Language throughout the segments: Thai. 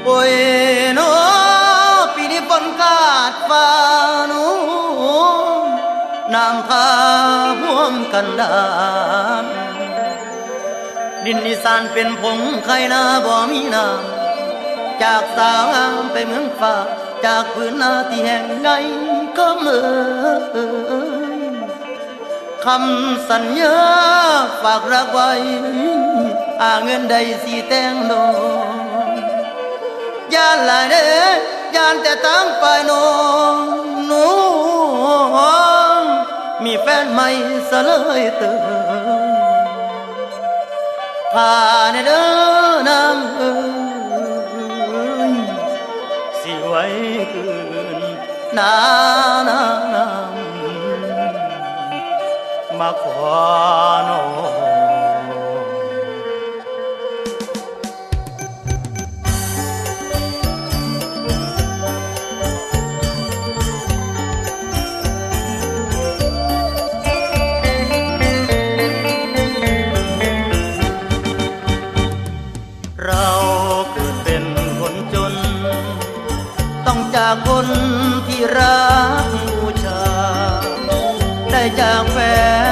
โอ้ยโนปีนี้ฝนกาดฟ้าหนูน้ำท่าห่วมกันดานดินอีสานเป็นผงไข่นาบ่มีน้ำจากสาวงามไปเมืองฟ้าจากพื้นนาที่แห่งใดก็เมื่อคำสัญญาฝากรักไว้เงินใดสีแตงโดยานหลายเด้อยานแต่ตั้งไปโนหนูมีแฟนใหม่ซะเลยเติมผ่านเด้อนางสิไว้คืนนามาขอโนเราเกิดเป็นคนจนต้องจากคนที่รักบูชาได้จากแฟ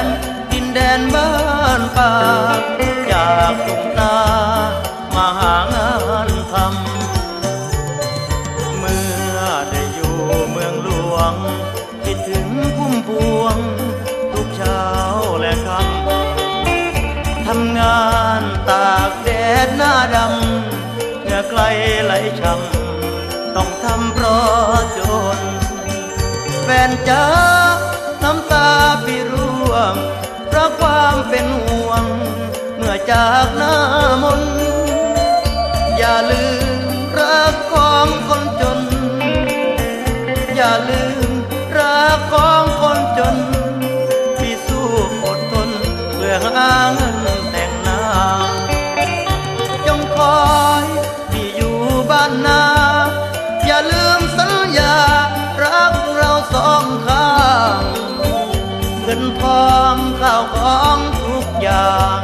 นดินแดนบ้านป่าจากทุ่งนามาหางานทำเมื่อได้อยู่เมืองหลวงคิดถึงพุ่มพวงทุกเช้าและค่ำทำงานตากแดดหน้าดำเหงื่อไกลไหลช้ำต้องทำเพราะจนแฟนจ๋าน้ำตาพี่ร่วงเพราะความเป็นห่วงเมื่อจากหน้ามนอย่าลืมรักของคนจนอย่าลืมรักของคนจนพี่สู้อดทนเพื่อหาเงินแต่งหน้าจงคอยที่อยู่บ้านนาอย่าลืมสัญญารักเราสองข้างเงินทองข้าวของทุกอย่าง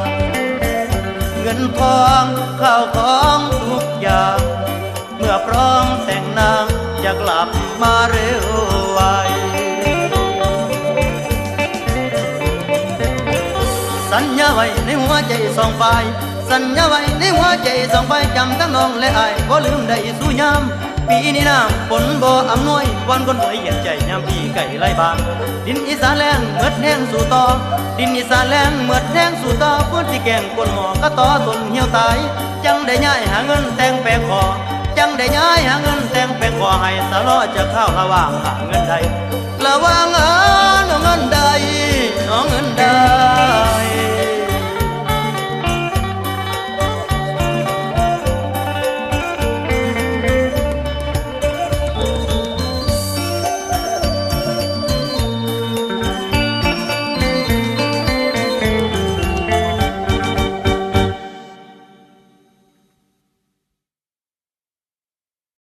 เงินทองข้าวของทุกอย่างเมื่อพร้อมแต่งนางจะกลับมาเร็วไวสัญญาไว้ในหัวใจสองฝ่ายสัญญาไว้ในหัวใจสองฝ่ายจำทั้งน้องและอายบ่ลืมได้สู้ยามปีนี้น้ำฝนบ่อำนวยวันคนป่วยเหยียดใจยามพี่ไก่ไล่บางดินอีสานแรงเมื่อแห้งสู่ต่อดินอีสานแรงเมื่อแห้งสู่ต่อพื้นที่แก่งคนหมอก็ต่อต้นเหี่ยวตายจังได้ย้ายหาเงินแต่งแปลงคอจังได้ย้ายหาเงินแต่งแปลงคอให้สะล้อจะเข้าระหว่างหาเงินใดระหว่างเงินใด